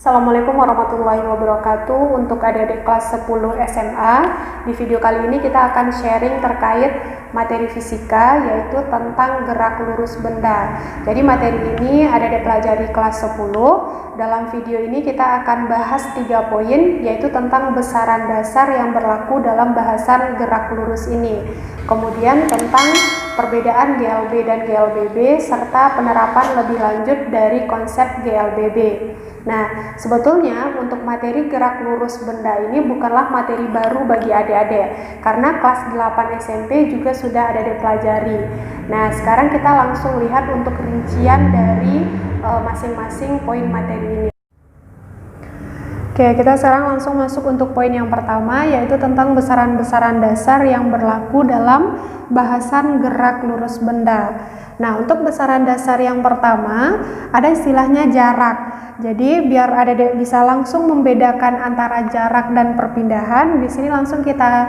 Assalamualaikum warahmatullahi wabarakatuh. Untuk adik-adik kelas 10 SMA, di video kali ini kita akan sharing terkait materi fisika, yaitu tentang gerak lurus benda. Jadi materi ini adik-adik pelajari kelas 10. Dalam video ini kita akan bahas 3 poin, yaitu tentang besaran dasar yang berlaku dalam bahasan gerak lurus ini. Kemudian tentang perbedaan GLB dan GLBB, serta penerapan lebih lanjut dari konsep GLBB. Nah, sebetulnya untuk materi gerak lurus benda ini bukanlah materi baru bagi adik-adik, karena kelas 8 SMP juga sudah adik-adik pelajari. Nah, sekarang kita langsung lihat untuk rincian dari masing-masing poin materi ini. Oke, kita sekarang langsung masuk untuk poin yang pertama, yaitu tentang besaran-besaran dasar yang berlaku dalam bahasan gerak lurus benda. Nah, untuk besaran dasar yang pertama, ada istilahnya jarak. Jadi, biar adik-adik bisa langsung membedakan antara jarak dan perpindahan, di sini langsung kita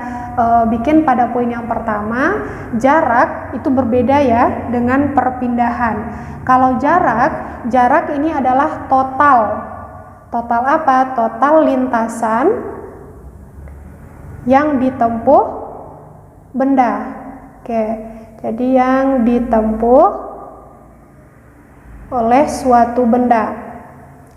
bikin pada poin yang pertama, jarak itu berbeda ya dengan perpindahan. Kalau jarak ini adalah total. Total apa? Total lintasan yang ditempuh benda. Oke, jadi yang ditempuh oleh suatu benda.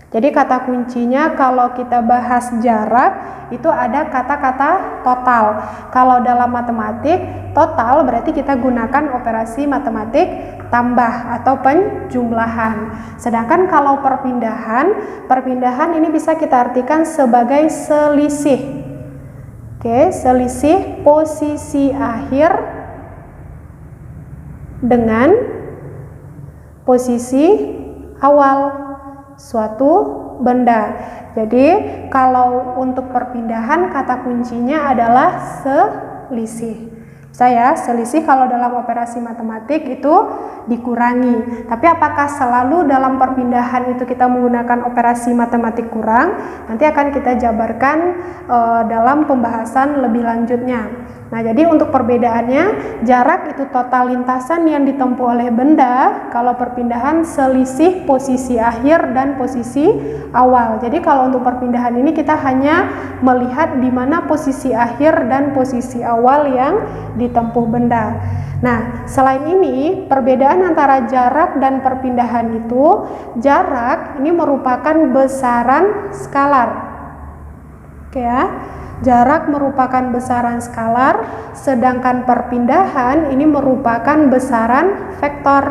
Jadi kata kuncinya kalau kita bahas jarak itu ada kata-kata total. Kalau dalam matematik, total berarti kita gunakan operasi matematik tambah atau penjumlahan. Sedangkan kalau perpindahan ini bisa kita artikan sebagai selisih. Oke, selisih posisi akhir dengan posisi awal suatu benda. Jadi kalau untuk perpindahan kata kuncinya adalah selisih. Selisih kalau dalam operasi matematik itu dikurangi. Tapi apakah selalu dalam perpindahan itu kita menggunakan operasi matematik kurang? Nanti akan kita jabarkan dalam pembahasan lebih lanjutnya. Nah, jadi untuk perbedaannya, jarak itu total lintasan yang ditempuh oleh benda, kalau perpindahan selisih posisi akhir dan posisi awal. Jadi kalau untuk perpindahan ini kita hanya melihat di mana posisi akhir dan posisi awal yang ditempuh benda. Nah, selain ini, perbedaan antara jarak dan perpindahan itu, jarak ini merupakan besaran skalar. Oke ya. Jarak merupakan besaran skalar, sedangkan perpindahan ini merupakan besaran vektor.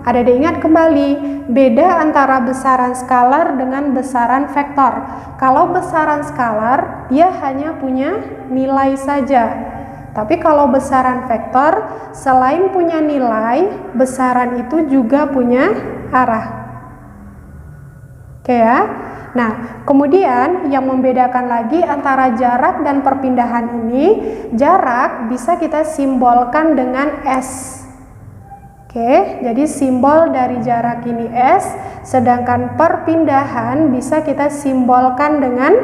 Ada ingat kembali, beda antara besaran skalar dengan besaran vektor. Kalau besaran skalar, dia hanya punya nilai saja. Tapi kalau besaran vektor, selain punya nilai, besaran itu juga punya arah. Oke ya. Nah, kemudian yang membedakan lagi antara jarak dan perpindahan ini, jarak bisa kita simbolkan dengan S. Oke, jadi simbol dari jarak ini S, sedangkan perpindahan bisa kita simbolkan dengan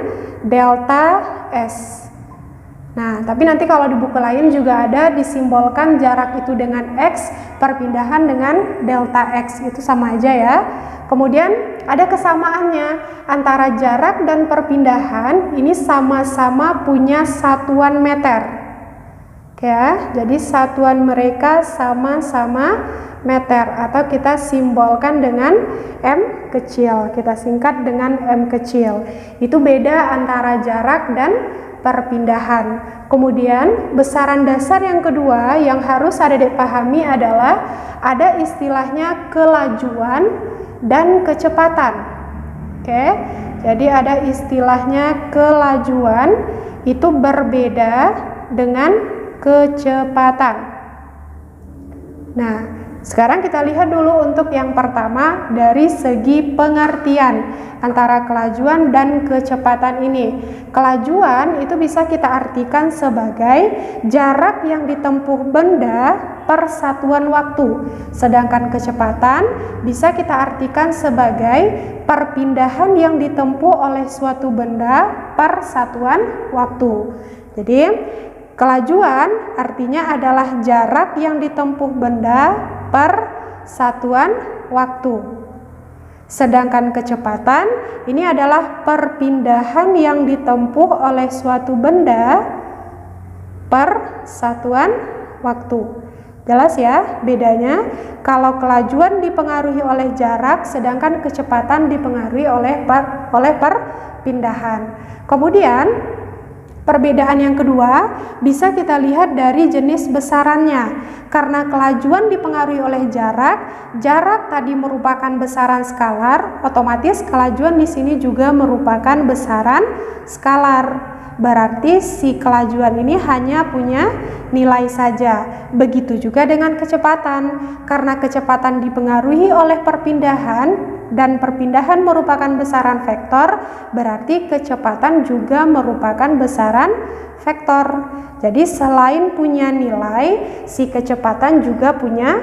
delta S. Nah, tapi nanti kalau di buku lain juga ada disimbolkan jarak itu dengan X, perpindahan dengan delta X, itu sama aja ya. Kemudian ada kesamaannya antara jarak dan perpindahan, ini sama-sama punya satuan meter. Oke ya, jadi satuan mereka sama-sama meter, atau kita simbolkan dengan M kecil, kita singkat dengan M kecil. Itu beda antara jarak dan perpindahan. Kemudian besaran dasar yang kedua yang harus adik-adik pahami adalah ada istilahnya kelajuan dan kecepatan. Oke, jadi ada istilahnya kelajuan, itu berbeda dengan kecepatan. Nah, sekarang kita lihat dulu untuk yang pertama dari segi pengertian antara kelajuan dan kecepatan ini. Kelajuan itu bisa kita artikan sebagai jarak yang ditempuh benda per satuan waktu. Sedangkan kecepatan bisa kita artikan sebagai perpindahan yang ditempuh oleh suatu benda per satuan waktu. Jadi kelajuan artinya adalah jarak yang ditempuh benda per satuan waktu. Sedangkan kecepatan ini adalah perpindahan yang ditempuh oleh suatu benda per satuan waktu. Jelas ya bedanya? Kalau kelajuan dipengaruhi oleh jarak, sedangkan kecepatan dipengaruhi oleh perpindahan. Kemudian perbedaan yang kedua bisa kita lihat dari jenis besarannya. Karena kelajuan dipengaruhi oleh jarak tadi merupakan besaran skalar, otomatis kelajuan di sini juga merupakan besaran skalar. Berarti si kelajuan ini hanya punya nilai saja. Begitu juga dengan kecepatan. Karena kecepatan dipengaruhi oleh perpindahan dan perpindahan merupakan besaran vektor, berarti kecepatan juga merupakan besaran vektor. Jadi selain punya nilai, si kecepatan juga punya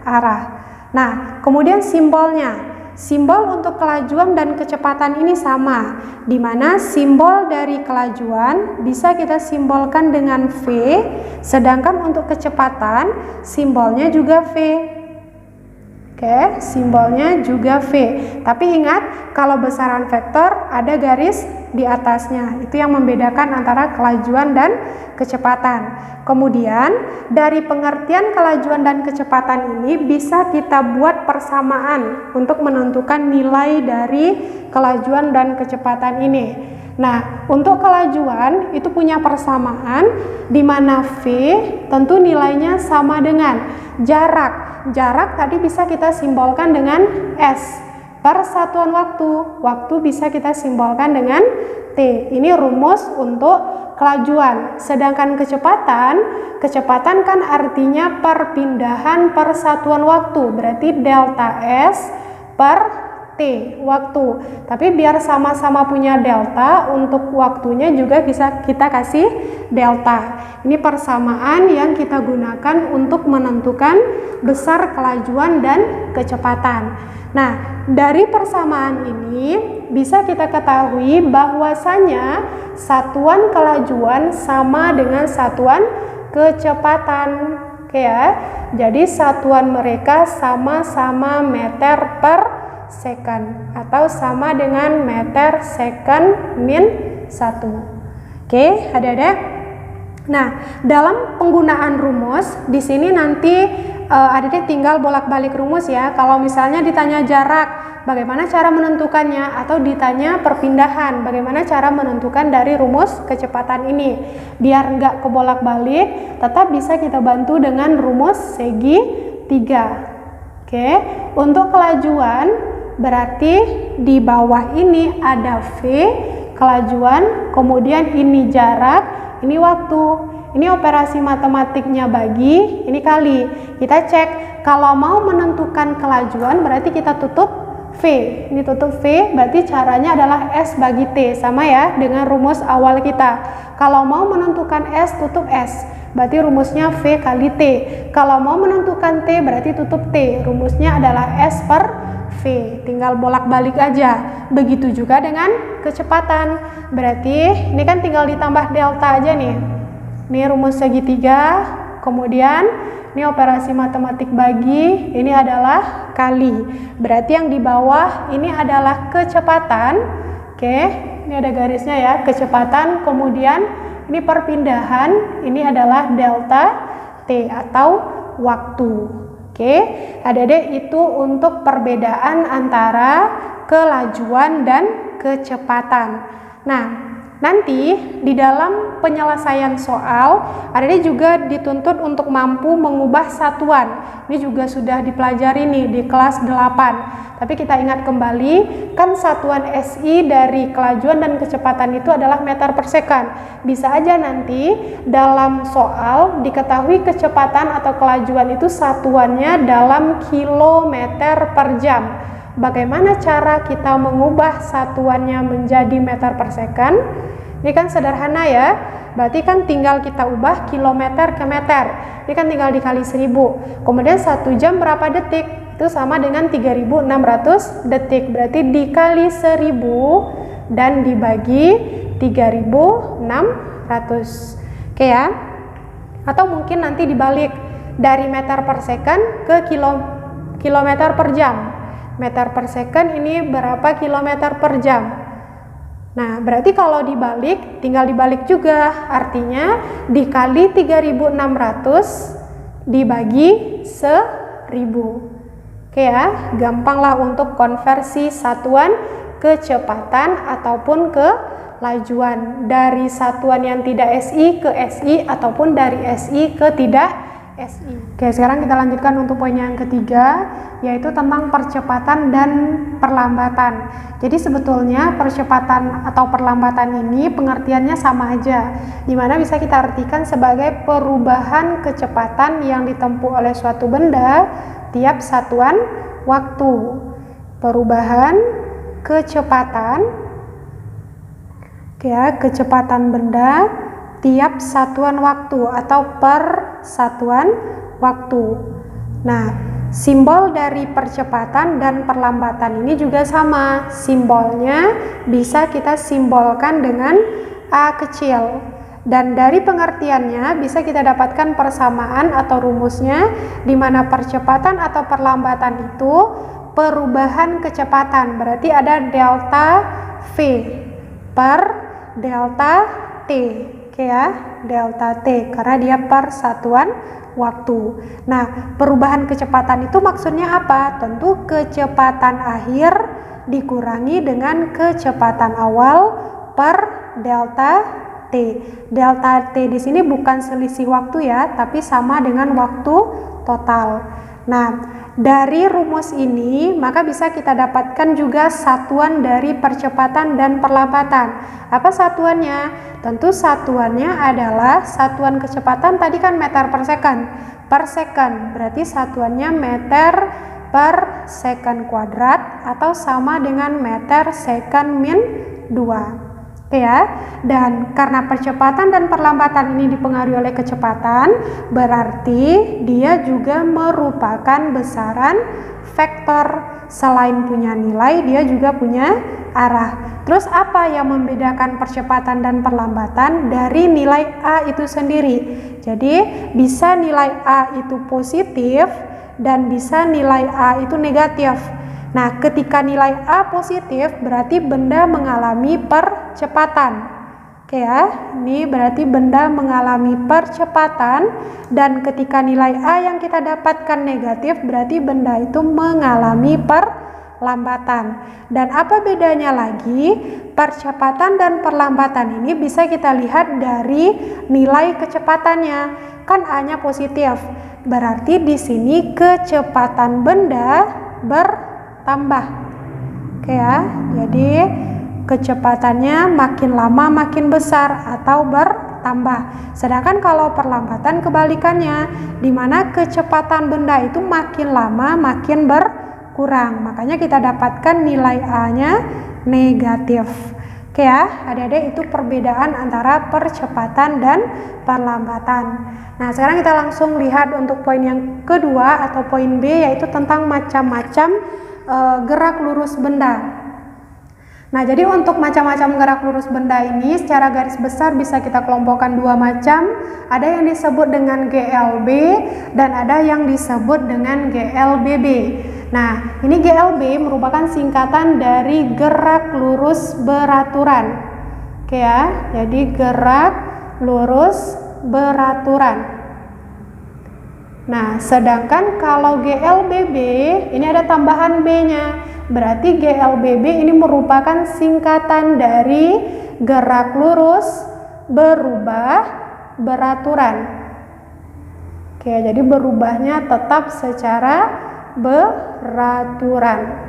arah. Nah, kemudian simbolnya. Simbol untuk kelajuan dan kecepatan ini sama, di mana simbol dari kelajuan bisa kita simbolkan dengan V, sedangkan untuk kecepatan simbolnya juga V. Oke, simbolnya juga V. Tapi ingat, kalau besaran vektor ada garis di atasnya. Itu yang membedakan antara kelajuan dan kecepatan. Kemudian, dari pengertian kelajuan dan kecepatan ini bisa kita buat persamaan untuk menentukan nilai dari kelajuan dan kecepatan ini. Nah, untuk kelajuan itu punya persamaan di mana V tentu nilainya sama dengan jarak. Jarak tadi bisa kita simbolkan dengan S. Per satuan waktu, waktu bisa kita simbolkan dengan T. Ini rumus untuk kelajuan. Sedangkan kecepatan kan artinya perpindahan per satuan waktu. Berarti delta S per T waktu. Tapi biar sama-sama punya delta, untuk waktunya juga bisa kita kasih delta. Ini persamaan yang kita gunakan untuk menentukan besar kelajuan dan kecepatan. Nah, dari persamaan ini bisa kita ketahui bahwasanya satuan kelajuan sama dengan satuan kecepatan. Oke ya. Jadi satuan mereka sama-sama meter per second atau sama dengan meter second min 1. Oke, adik-adik. Nah, dalam penggunaan rumus di sini nanti adik-adik tinggal bolak-balik rumus ya. Kalau misalnya ditanya jarak, bagaimana cara menentukannya, atau ditanya perpindahan, bagaimana cara menentukan dari rumus kecepatan ini. Biar nggak kebolak-balik, tetap bisa kita bantu dengan rumus segi 3. Oke, untuk kelajuan berarti di bawah ini ada V kelajuan, kemudian ini jarak, ini waktu. Ini operasi matematiknya bagi, ini kali. Kita cek, kalau mau menentukan kelajuan berarti kita tutup V. Ini tutup V, berarti caranya adalah S bagi T. Sama ya dengan rumus awal kita. Kalau mau menentukan S, tutup S. Berarti rumusnya V kali T. Kalau mau menentukan T, berarti tutup T. Rumusnya adalah S per V. Tinggal bolak-balik aja. Begitu juga dengan kecepatan. Berarti ini kan tinggal ditambah delta aja nih. Ini rumus segitiga, kemudian ini operasi matematik bagi, ini adalah kali. Berarti yang di bawah ini adalah kecepatan. Oke, ini ada garisnya ya, kecepatan, kemudian ini perpindahan, ini adalah delta T atau waktu. Oke, adik-adik, itu untuk perbedaan antara kelajuan dan kecepatan. Nah, nanti di dalam penyelesaian soal, adik-adik juga dituntut untuk mampu mengubah satuan. Ini juga sudah dipelajari nih di kelas 8. Tapi kita ingat kembali, kan satuan SI dari kelajuan dan kecepatan itu adalah meter per second. Bisa aja nanti dalam soal diketahui kecepatan atau kelajuan itu satuannya dalam kilometer per jam. Bagaimana cara kita mengubah satuannya menjadi meter per second? Ini kan sederhana ya. Berarti kan tinggal kita ubah kilometer ke meter. Ini kan tinggal dikali 1000. Kemudian 1 jam berapa detik? Itu sama dengan 3600 detik. Berarti dikali 1000 dan dibagi 3600. Oke ya. Atau mungkin nanti dibalik dari meter per second ke kilometer per jam. meter per second, ini berapa kilometer per jam. Nah, berarti kalau dibalik, tinggal dibalik juga. Artinya dikali 3600 dibagi 1000. Oke ya, gampanglah untuk konversi satuan kecepatan ataupun kelajuan dari satuan yang tidak SI ke SI ataupun dari SI ke tidak SI. Oke, sekarang kita lanjutkan untuk poin yang ketiga, yaitu tentang percepatan dan perlambatan. Jadi sebetulnya percepatan atau perlambatan ini pengertiannya sama aja, dimana bisa kita artikan sebagai perubahan kecepatan yang ditempuh oleh suatu benda tiap satuan waktu. Perubahan kecepatan, ya, kecepatan benda tiap satuan waktu atau per satuan waktu. Nah, simbol dari percepatan dan perlambatan ini juga sama. Simbolnya bisa kita simbolkan dengan A kecil. Dan dari pengertiannya bisa kita dapatkan persamaan atau rumusnya, di mana percepatan atau perlambatan itu perubahan kecepatan. Berarti ada delta V per delta T. Oke ya, delta T, karena dia per satuan waktu. Nah, perubahan kecepatan itu maksudnya apa? Tentu kecepatan akhir dikurangi dengan kecepatan awal per delta T. Delta T di sini bukan selisih waktu ya, tapi sama dengan waktu total. Nah, dari rumus ini maka bisa kita dapatkan juga satuan dari percepatan dan perlambatan. Apa satuannya? Tentu satuannya adalah satuan kecepatan tadi kan meter per second. Berarti satuannya meter per second kuadrat atau sama dengan meter second min 2. Oke ya, dan karena percepatan dan perlambatan ini dipengaruhi oleh kecepatan, berarti dia juga merupakan besaran vektor. Selain punya nilai, dia juga punya arah. Terus apa yang membedakan percepatan dan perlambatan dari nilai A itu sendiri? Jadi bisa nilai A itu positif dan bisa nilai A itu negatif. Nah, ketika nilai A positif berarti benda mengalami percepatan. Oke ya, ini berarti benda mengalami percepatan, dan ketika nilai A yang kita dapatkan negatif berarti benda itu mengalami perlambatan. Dan apa bedanya lagi? Percepatan dan perlambatan ini bisa kita lihat dari nilai kecepatannya. Kan A-nya positif. Berarti di sini kecepatan benda bertambah. Oke ya, jadi kecepatannya makin lama makin besar atau bertambah. Sedangkan kalau perlambatan kebalikannya, di mana kecepatan benda itu makin lama makin berkurang. Makanya kita dapatkan nilai A-nya negatif. Oke ya, adik-adik, itu perbedaan antara percepatan dan perlambatan. Nah, sekarang kita langsung lihat untuk poin yang kedua atau poin B, yaitu tentang macam-macam gerak lurus benda. Nah, jadi untuk macam-macam gerak lurus benda ini secara garis besar bisa kita kelompokkan dua macam. Ada yang disebut dengan GLB dan ada yang disebut dengan GLBB. Nah, ini GLB merupakan singkatan dari gerak lurus beraturan. Oke ya, jadi gerak lurus beraturan. Nah, sedangkan kalau GLBB ini ada tambahan B-nya. Berarti GLBB ini merupakan singkatan dari gerak lurus berubah beraturan. Oke, jadi berubahnya tetap secara beraturan.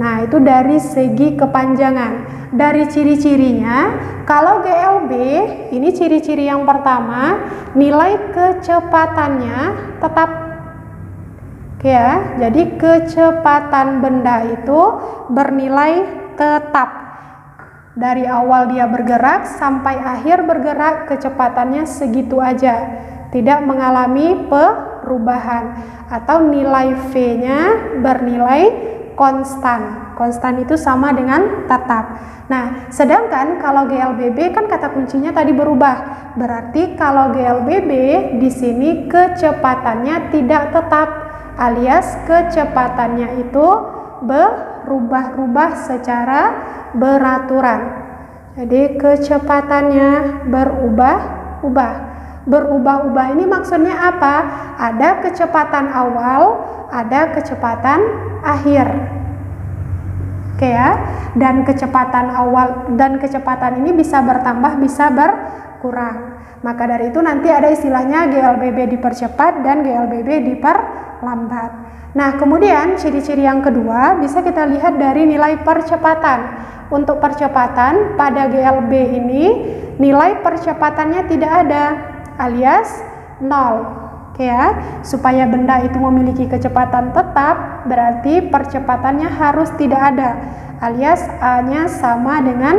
Nah, itu dari segi kepanjangan. Dari ciri-cirinya, kalau GLB ini ciri-ciri yang pertama, nilai kecepatannya tetap. Oke ya, jadi kecepatan benda itu bernilai tetap. Dari awal dia bergerak sampai akhir bergerak, kecepatannya segitu aja, tidak mengalami perubahan, atau nilai V-nya bernilai konstan. Konstan itu sama dengan tetap. Nah, sedangkan kalau GLBB kan kata kuncinya tadi berubah. Berarti kalau GLBB di sini kecepatannya tidak tetap, alias kecepatannya itu berubah-ubah secara beraturan. Jadi kecepatannya berubah-ubah. Berubah-ubah ini maksudnya apa? Ada kecepatan awal, ada kecepatan akhir. Oke ya. Dan kecepatan awal dan kecepatan ini bisa bertambah, bisa berkurang. Maka dari itu nanti ada istilahnya GLBB dipercepat dan GLBB diperlambat. Nah, kemudian ciri-ciri yang kedua bisa kita lihat dari nilai percepatan. Untuk percepatan pada GLB ini nilai percepatannya tidak ada, alias 0. Oke ya, supaya benda itu memiliki kecepatan tetap berarti percepatannya harus tidak ada, alias A-nya sama dengan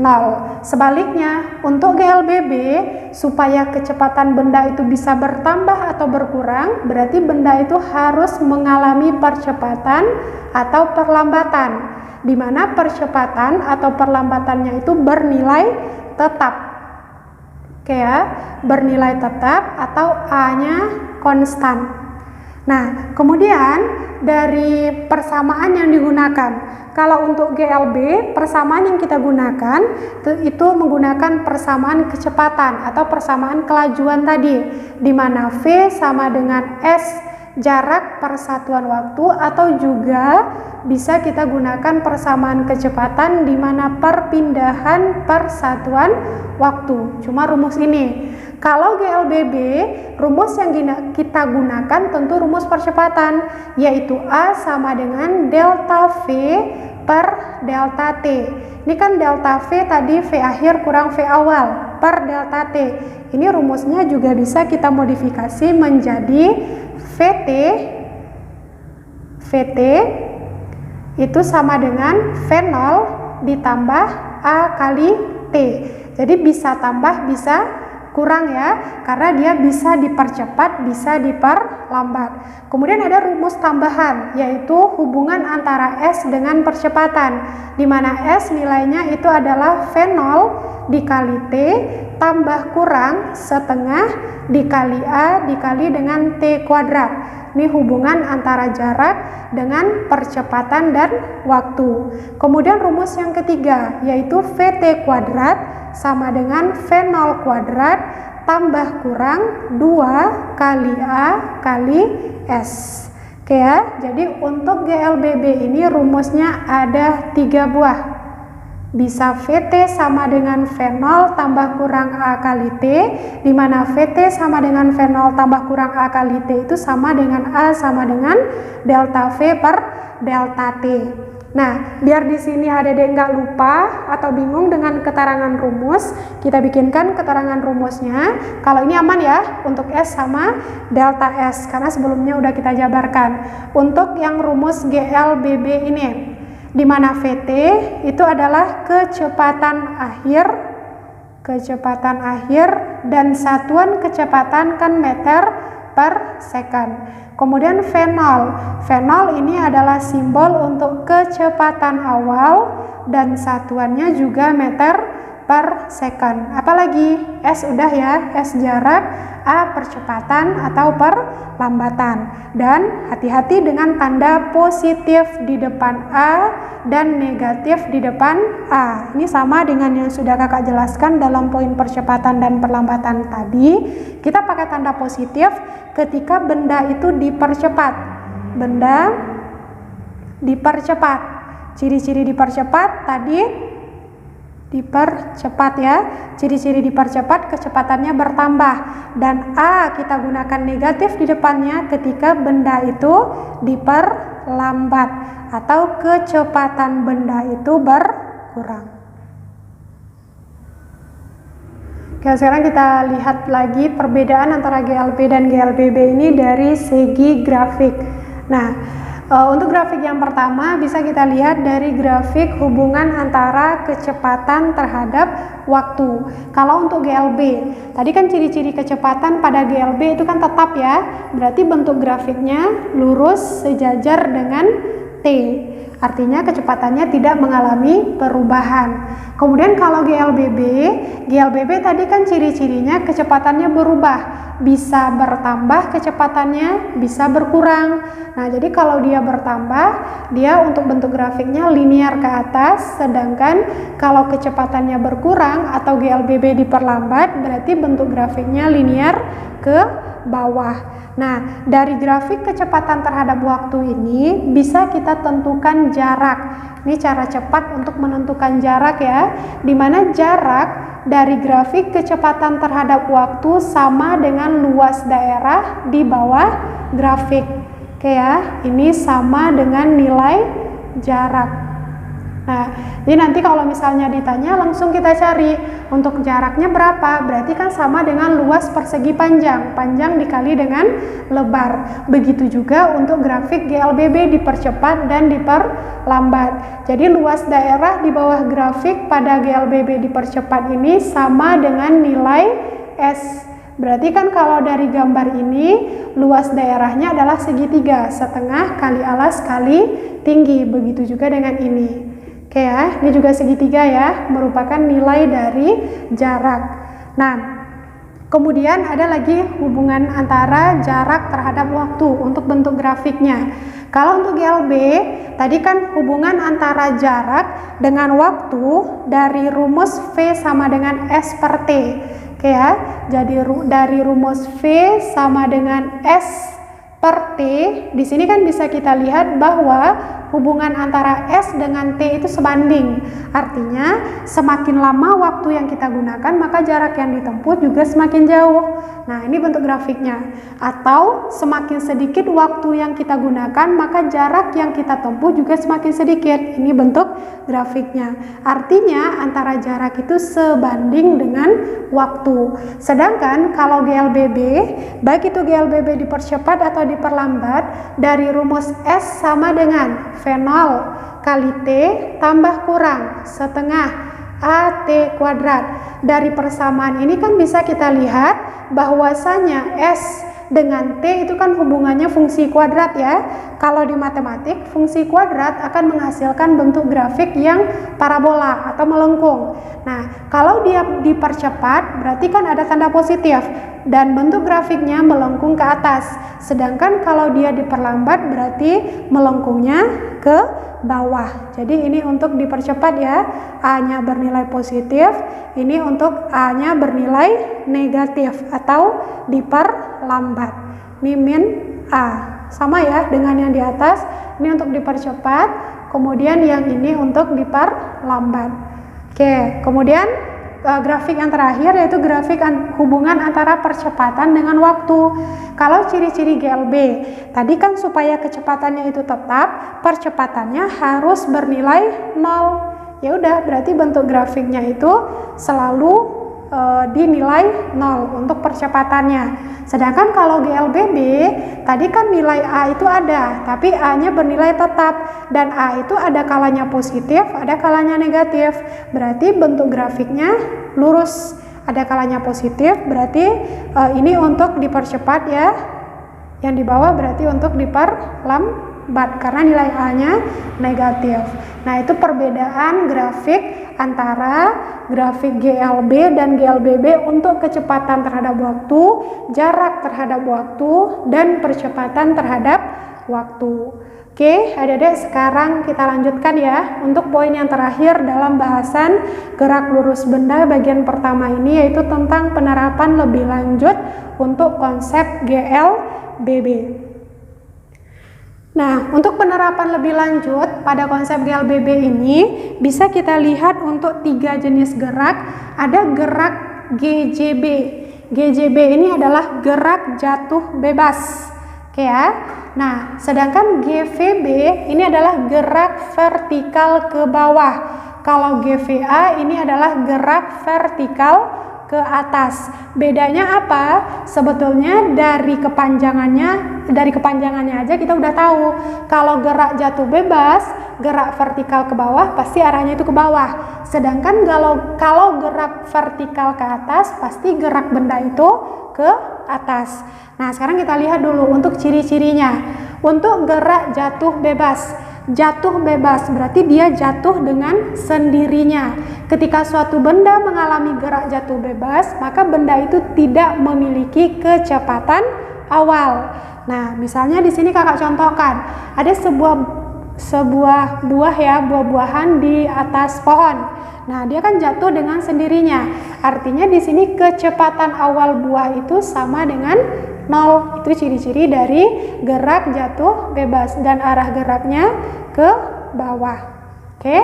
0. Sebaliknya, untuk GLBB supaya kecepatan benda itu bisa bertambah atau berkurang berarti benda itu harus mengalami percepatan atau perlambatan, di mana percepatan atau perlambatannya itu bernilai tetap. Oke ya, bernilai tetap atau A-nya konstan. Nah, kemudian dari persamaan yang digunakan. Kalau untuk GLB, persamaan yang kita gunakan itu menggunakan persamaan kecepatan atau persamaan kelajuan tadi, di mana V sama dengan S jarak persatuan waktu, atau juga bisa kita gunakan persamaan kecepatan di mana perpindahan persatuan waktu. Cuma rumus ini. Kalau GLBB, rumus yang kita gunakan tentu rumus percepatan, yaitu A sama dengan delta V per delta T. Ini kan delta V tadi V akhir kurang V awal per delta T. Ini rumusnya juga bisa kita modifikasi menjadi VT itu sama dengan V0 ditambah A kali T. Jadi bisa tambah, bisa kurang ya, karena dia bisa dipercepat, bisa diperlambat. Kemudian ada rumus tambahan, yaitu hubungan antara S dengan percepatan, di mana S nilainya itu adalah V0 dikali T tambah kurang setengah dikali A dikali dengan T kuadrat. Ini hubungan antara jarak dengan percepatan dan waktu. Kemudian rumus yang ketiga, yaitu VT kuadrat sama dengan V0 kuadrat tambah kurang 2 kali A kali S. Oke ya, jadi untuk GLBB ini rumusnya ada 3 buah. Bisa VT sama dengan V0 tambah kurang A kali T, di mana VT sama dengan V0 tambah kurang A kali T itu sama dengan A sama dengan delta V per delta T. Nah, biar di sini ada deh nggak lupa atau bingung dengan keterangan rumus, kita bikinkan keterangan rumusnya. Kalau ini aman ya, untuk S sama delta S, karena sebelumnya udah kita jabarkan. Untuk yang rumus GLBB ini, di mana VT itu adalah kecepatan akhir dan satuan kecepatan kan meter per second. Kemudian V0 ini adalah simbol untuk kecepatan awal dan satuannya juga meter per second. Apalagi S udah ya, S jarak, A percepatan atau perlambatan. Dan hati-hati dengan tanda positif di depan A dan negatif di depan A. Ini sama dengan yang sudah kakak jelaskan dalam poin percepatan dan perlambatan tadi. Kita pakai tanda positif ketika benda itu dipercepat. Benda dipercepat. Ciri-ciri dipercepat tadi dipercepat ya. Ciri-ciri dipercepat kecepatannya bertambah, dan A kita gunakan negatif di depannya ketika benda itu diperlambat atau kecepatan benda itu berkurang. Oke, sekarang kita lihat lagi perbedaan antara GLB dan GLBB ini dari segi grafik. Nah, untuk grafik yang pertama bisa kita lihat dari grafik hubungan antara kecepatan terhadap waktu. Kalau untuk GLB, tadi kan ciri-ciri kecepatan pada GLB itu kan tetap ya, berarti bentuk grafiknya lurus sejajar dengan T. artinya kecepatannya tidak mengalami perubahan. Kemudian kalau GLBB tadi kan ciri-cirinya kecepatannya berubah, bisa bertambah kecepatannya, bisa berkurang. Nah, jadi kalau dia bertambah, dia untuk bentuk grafiknya linear ke atas, sedangkan kalau kecepatannya berkurang atau GLBB diperlambat, berarti bentuk grafiknya linear ke bawah. Nah, dari grafik kecepatan terhadap waktu ini bisa kita tentukan jarak. Ini cara cepat untuk menentukan jarak ya, dimana jarak dari grafik kecepatan terhadap waktu sama dengan luas daerah di bawah grafik. Oke ya, ini sama dengan nilai jarak. Nah, jadi nanti kalau misalnya ditanya langsung kita cari untuk jaraknya berapa, berarti kan sama dengan luas persegi panjang dikali dengan lebar. Begitu juga untuk grafik GLBB dipercepat dan diperlambat. Jadi luas daerah di bawah grafik pada GLBB dipercepat ini sama dengan nilai S. Berarti kan kalau dari gambar ini luas daerahnya adalah segitiga, setengah kali alas kali tinggi. Begitu juga dengan ini. Oke ya, ini juga segitiga ya, merupakan nilai dari jarak. Nah, kemudian ada lagi hubungan antara jarak terhadap waktu untuk bentuk grafiknya. Kalau untuk GLB, tadi kan hubungan antara jarak dengan waktu dari rumus V sama dengan S per T. Oke ya, jadi dari rumus V sama dengan S per T, di sini kan bisa kita lihat bahwa hubungan antara S dengan T itu sebanding. Artinya semakin lama waktu yang kita gunakan, maka jarak yang ditempuh juga semakin jauh. Nah, ini bentuk grafiknya. Atau semakin sedikit waktu yang kita gunakan, maka jarak yang kita tempuh juga semakin sedikit. Ini bentuk grafiknya. Artinya antara jarak itu sebanding dengan waktu. Sedangkan kalau GLBB, baik itu GLBB dipercepat atau diperlambat, dari rumus S sama dengan V0 kali T tambah kurang setengah AT kuadrat. Dari persamaan ini kan bisa kita lihat bahwasanya S dengan T itu kan hubungannya fungsi kuadrat ya. Kalau di matematik, fungsi kuadrat akan menghasilkan bentuk grafik yang parabola atau melengkung. Nah, kalau dia dipercepat berarti kan ada tanda positif dan bentuk grafiknya melengkung ke atas. Sedangkan kalau dia diperlambat berarti melengkungnya ke bawah. Jadi ini untuk dipercepat ya, A-nya bernilai positif, ini untuk A-nya bernilai negatif atau diperlambat. Ini min A. Sama ya dengan yang di atas, ini untuk dipercepat, kemudian yang ini untuk diperlambat. Oke, kemudian grafik yang terakhir yaitu grafik hubungan antara percepatan dengan waktu. Kalau ciri-ciri GLB, tadi kan supaya kecepatannya itu tetap, percepatannya harus bernilai 0. Ya udah, berarti bentuk grafiknya itu selalu dinilai 0 untuk percepatannya. Sedangkan kalau GLBB, tadi kan nilai A itu ada, tapi A-nya bernilai tetap, dan A itu ada kalanya positif, ada kalanya negatif. Berarti bentuk grafiknya lurus, ada kalanya positif, berarti ini untuk dipercepat ya. Yang di bawah berarti untuk diperlambat karena nilai A-nya negatif. Nah, itu perbedaan grafik antara grafik GLB dan GLBB untuk kecepatan terhadap waktu, jarak terhadap waktu, dan percepatan terhadap waktu. Oke, adik-adik, sekarang kita lanjutkan ya untuk poin yang terakhir dalam bahasan gerak lurus benda bagian pertama ini, yaitu tentang penerapan lebih lanjut untuk konsep GLBB. Nah, untuk penerapan lebih lanjut pada konsep GLBB ini bisa kita lihat untuk 3 jenis gerak. Ada gerak GJB. GJB ini adalah gerak jatuh bebas. Oke ya. Nah, sedangkan GVB ini adalah gerak vertikal ke bawah. Kalau GVA ini adalah gerak vertikal ke atas. Bedanya apa? Sebetulnya dari kepanjangannya aja kita udah tahu. Kalau gerak jatuh bebas, gerak vertikal ke bawah pasti arahnya itu ke bawah. Sedangkan kalau gerak vertikal ke atas pasti gerak benda itu ke atas. Nah, sekarang kita lihat dulu untuk ciri-cirinya. Untuk gerak jatuh bebas, Jatuh bebas berarti dia jatuh dengan sendirinya. Ketika suatu benda mengalami gerak jatuh bebas, maka benda itu tidak memiliki kecepatan awal. Nah, misalnya di sini kakak contohkan, ada sebuah buah ya, buah-buahan di atas pohon. Nah, dia kan jatuh dengan sendirinya. Artinya di sini kecepatan awal buah itu sama dengan 0. Itu ciri-ciri dari gerak jatuh bebas dan arah geraknya ke bawah. Oke.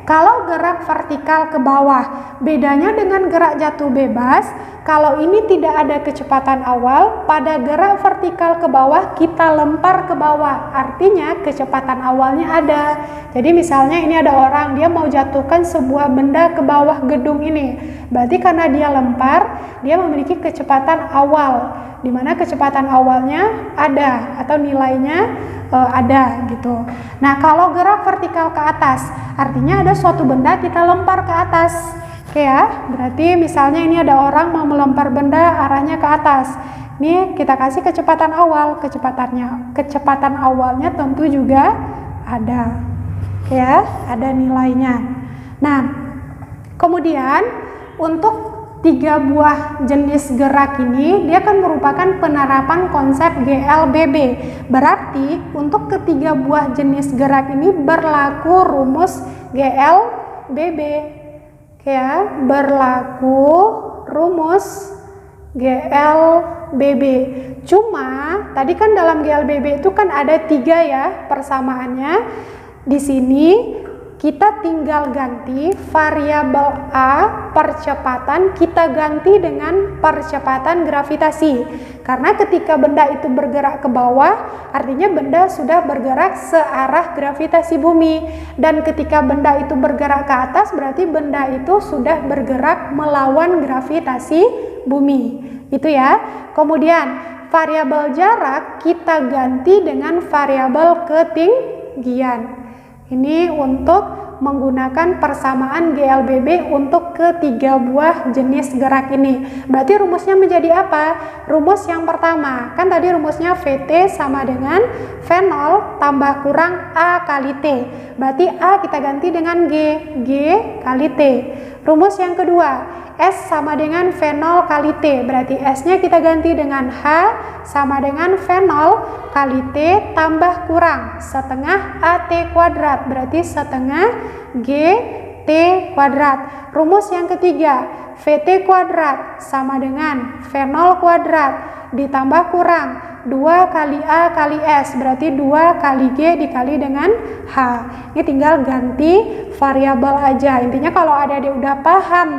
Kalau gerak vertikal ke bawah, bedanya dengan gerak jatuh bebas, kalau ini tidak ada kecepatan awal, pada gerak vertikal ke bawah kita lempar ke bawah. Artinya kecepatan awalnya ada. Jadi misalnya ini ada orang, dia mau jatuhkan sebuah benda ke bawah gedung ini. Berarti karena dia lempar, dia memiliki kecepatan awal, di mana kecepatan awalnya ada atau nilainya ada gitu. Nah, kalau gerak vertikal ke atas, artinya ada suatu benda kita lempar ke atas. Oke ya, berarti misalnya ini ada orang mau melempar benda arahnya ke atas. Ini kita kasih kecepatan awal, kecepatan awalnya tentu juga ada. Oke ya, ada nilainya. Nah, kemudian untuk 3 buah jenis gerak ini, dia akan merupakan penerapan konsep GLBB. Berarti untuk ketiga buah jenis gerak ini berlaku rumus GLBB. Oke ya, berlaku rumus GLBB. Cuma tadi kan dalam GLBB itu kan ada 3 ya persamaannya. Di sini kita tinggal ganti variabel A percepatan, kita ganti dengan percepatan gravitasi. Karena ketika benda itu bergerak ke bawah, artinya benda sudah bergerak searah gravitasi bumi. Dan ketika benda itu bergerak ke atas, berarti benda itu sudah bergerak melawan gravitasi bumi. Itu ya. Kemudian variabel jarak kita ganti dengan variabel ketinggian. Ini untuk menggunakan persamaan GLBB untuk ketiga buah jenis gerak ini. Berarti rumusnya menjadi apa? Rumus yang pertama, kan tadi rumusnya VT sama dengan V0 tambah kurang A kali T. Berarti A kita ganti dengan G kali T. Rumus yang kedua, S sama dengan V0 kali T. Berarti S-nya kita ganti dengan H sama dengan V0 kali T tambah kurang setengah AT kuadrat. Berarti setengah GT kuadrat. Rumus yang ketiga, VT kuadrat sama dengan V0 kuadrat ditambah kurang 2 kali A kali S. Berarti 2 kali G dikali dengan H. Ini tinggal ganti variabel aja. Intinya kalau ada dia udah paham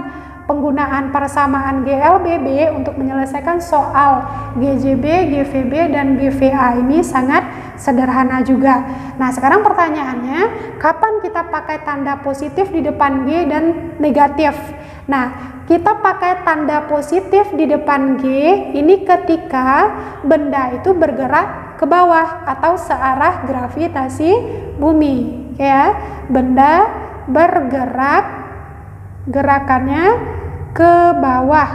penggunaan persamaan GLBB untuk menyelesaikan soal GJB, GVB, dan GVA ini sangat sederhana juga. Nah, sekarang pertanyaannya, kapan kita pakai tanda positif di depan G dan negatif? Nah, kita pakai tanda positif di depan G ini ketika benda itu bergerak ke bawah atau searah gravitasi bumi. Ya, benda bergerak gerakannya ke bawah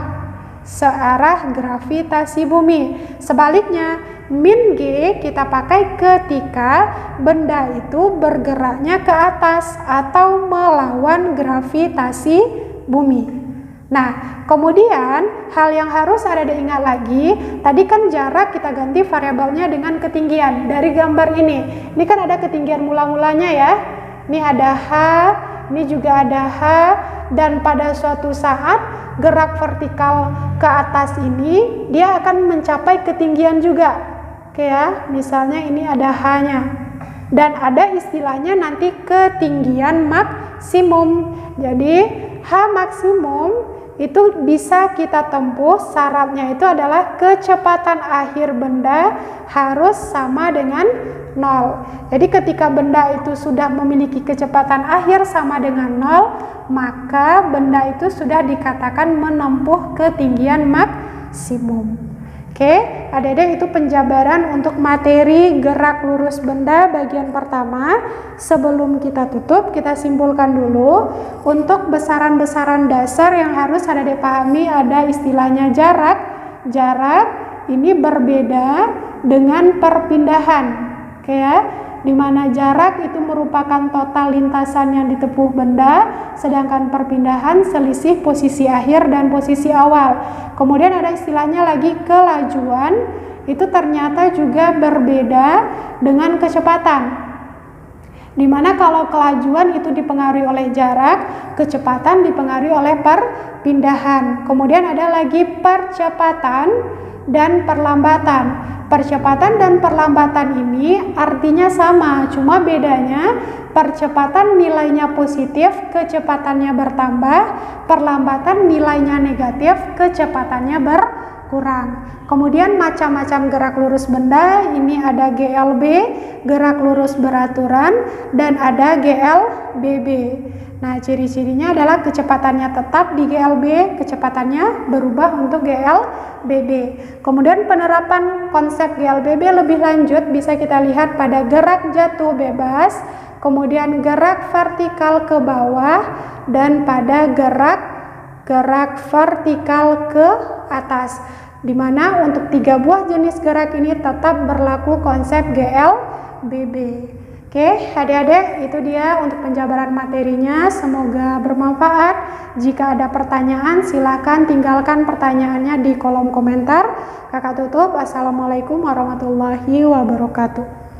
searah gravitasi bumi. Sebaliknya, min G kita pakai ketika benda itu bergeraknya ke atas atau melawan gravitasi bumi. Nah, kemudian hal yang harus ada diingat lagi, tadi kan jarak kita ganti variabelnya dengan ketinggian. Dari gambar ini kan ada ketinggian mula-mulanya ya. Ini ada H, ini juga ada H, dan pada suatu saat gerak vertikal ke atas ini dia akan mencapai ketinggian juga. Oke ya, misalnya ini ada H-nya. Dan ada istilahnya nanti ketinggian maksimum. Jadi H maksimum itu bisa kita tempuh, syaratnya itu adalah kecepatan akhir benda harus sama dengan 0. Jadi ketika benda itu sudah memiliki kecepatan akhir sama dengan 0, maka benda itu sudah dikatakan menempuh ketinggian maksimum. Oke, adik-adik, itu penjabaran untuk materi gerak lurus benda bagian pertama. Sebelum kita tutup, kita simpulkan dulu. Untuk besaran-besaran dasar yang harus adik-adik pahami, ada istilahnya jarak. Jarak ini berbeda dengan perpindahan. Oke ya, di mana jarak itu merupakan total lintasan yang ditempuh benda, sedangkan perpindahan selisih posisi akhir dan posisi awal. Kemudian ada istilahnya lagi kelajuan, itu ternyata juga berbeda dengan kecepatan. Dimana kalau kelajuan itu dipengaruhi oleh jarak, kecepatan dipengaruhi oleh perpindahan. Kemudian ada lagi percepatan dan perlambatan. Percepatan dan perlambatan ini artinya sama, cuma bedanya percepatan nilainya positif, kecepatannya bertambah, perlambatan nilainya negatif, kecepatannya berkurang. Kemudian macam-macam gerak lurus benda, ini ada GLB, gerak lurus beraturan, dan ada GLBB. Nah, ciri-cirinya adalah kecepatannya tetap di GLB, kecepatannya berubah untuk GLBB. Kemudian penerapan konsep GLBB lebih lanjut bisa kita lihat pada gerak jatuh bebas, kemudian gerak vertikal ke bawah, dan pada gerak vertikal ke atas. Di mana untuk 3 buah jenis gerak ini tetap berlaku konsep GLBB. Oke, adik-adik, itu dia untuk penjabaran materinya. Semoga bermanfaat. Jika ada pertanyaan, silakan tinggalkan pertanyaannya di kolom komentar. Kakak tutup. Assalamualaikum warahmatullahi wabarakatuh.